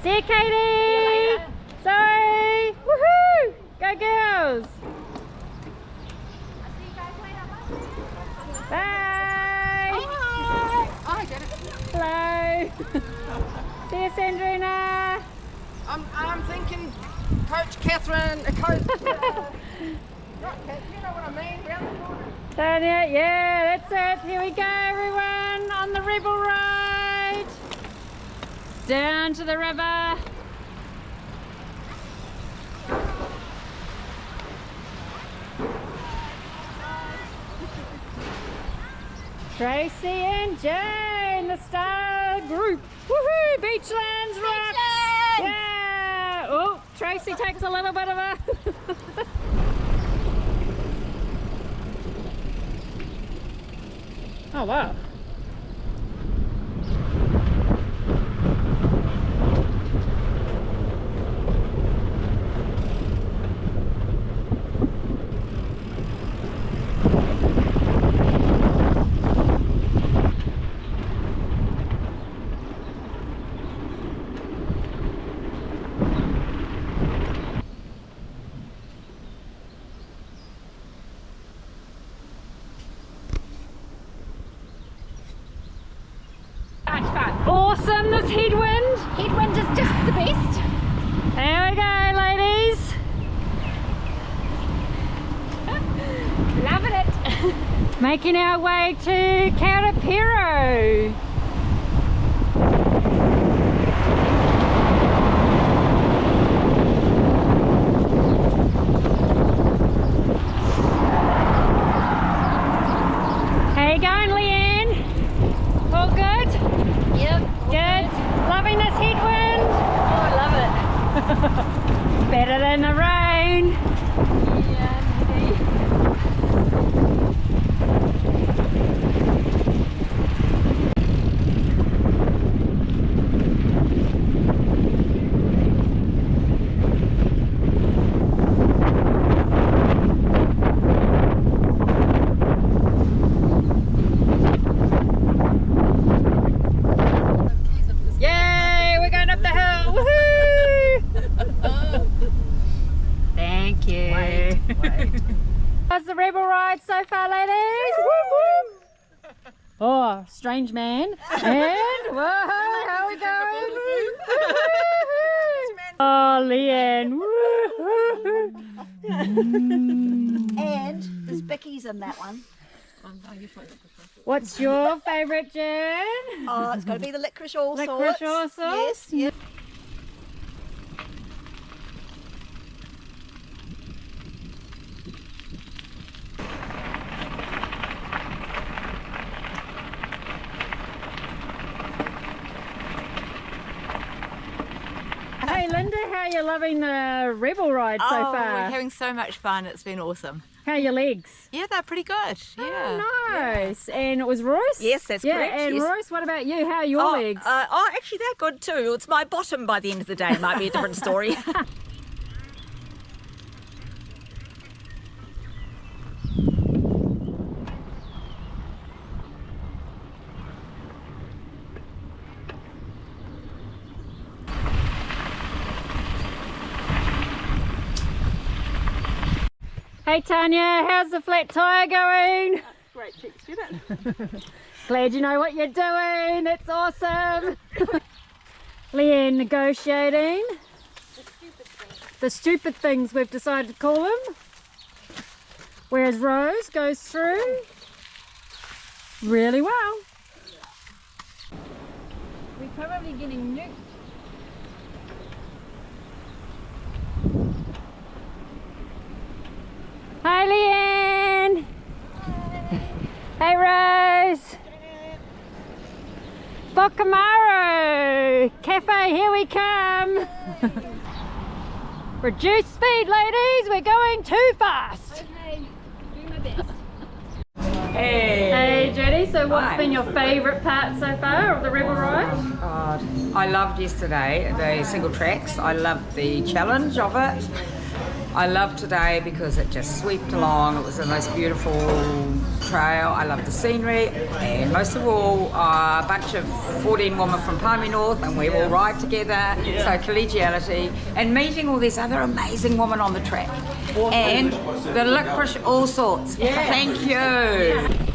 See you, Katie. Sorry. Woohoo! Go girls. I'll see you guys later. Bye. Bye. Oh, I get it. Hello. See you, Sandrina. I'm thinking Coach Catherine, Coach... you know what I mean? Round the corner. Tanya, yeah, that's it. Here we go, everyone, on the Rebel Ride. Down to the river. Tracy and Jane, the star group. Woohoo! Beachlands rocks! Yeah! Oh, Tracy takes a little bit of a... Oh, wow. Awesome, this headwind. Headwind is just the best. There we go, ladies. Loving it. Making our way to Karapiro. How you going, Leanne? All good? Yep. Good. Loving this headwind? Oh, I love it. Better than the rain. Yeah, maybe. Yay, we're going up the hill. Woohoo! Thank you. Wait. How's the Rebel Ride so far, ladies? Woo, woo. Oh, strange man. And, whoa, how are we going? Oh, Leanne. Woo. And there's Bickies in that one. What's your favourite, Jen? Oh, it's got to be the licorice all sorts. Licorice all sorts? Yes, yes. Hey, Linda, how are you loving the Rebel Ride so Oh, far? we're having so much fun. It's been awesome. How are your legs? Yeah, they're pretty good. Yeah. Oh, nice. And it was Royce? Yes, that's yeah, correct, And yes. Royce, what about you? How are your legs? Actually, they're good too. It's my bottom by the end of the day. It might be a different story. Hey, Tanya, how's the flat tyre going? Great chicks, didn't it? Glad you know what you're doing. That's awesome. Leanne negotiating. The stupid things we've decided to call them. Whereas Rose goes through really well. We're probably getting nuked. Hi, Leanne. Hey, Rose. Whakamaru Cafe, here we come. Reduce speed, ladies. We're going too fast. Okay, do my best. Hey, Judy. So what's been your favourite part so far of the Rebel Ride? God, I loved yesterday, the single tracks. I loved the challenge of it. I loved today because it just swept along. It was the most beautiful trail. I loved the scenery, and most of all, a bunch of 14 women from Palmy North, and we all ride together. So collegiality, and meeting all these other amazing women on the track, and the licorice all sorts. Thank you.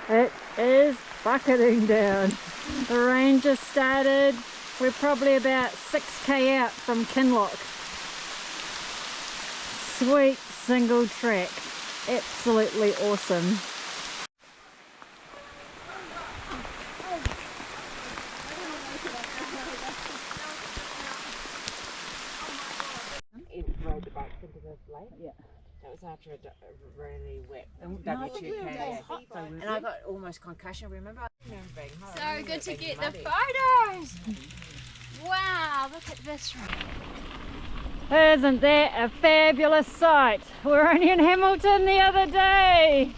It is bucketing down. The rain just started. We're probably about 6k out from Kinloch. Sweet single track. Absolutely awesome. Rode the bike into the lake. Yeah. That was after a really wet W2K. And I got almost concussion, remember? So good to get the photos. Wow, look at this. Isn't that a fabulous sight? We were only in Hamilton the other day.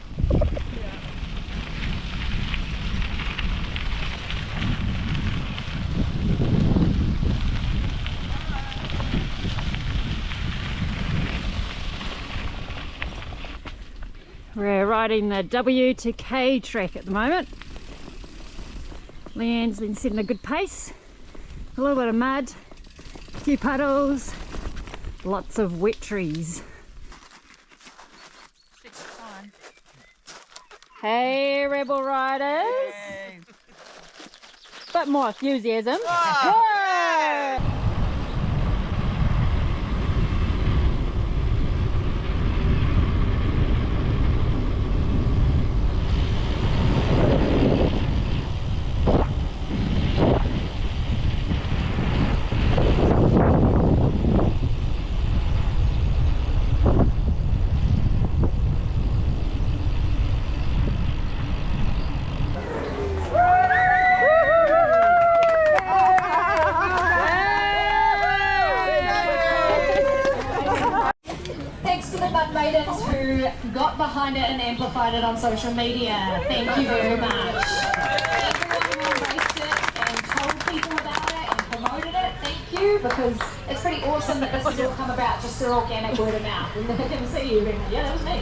We're riding the W to K track at the moment. Leanne's been setting a good pace. A little bit of mud, a few puddles, lots of wet trees. Hey Rebel Riders! Bit more enthusiasm. Whoa! Maidens who got behind it and amplified it on social media. Thank you very much. Everyone who embraced it and told people about it and promoted it, thank you, because it's pretty awesome that this has all come about just through organic word of mouth. And they can see you being like, yeah, that was me.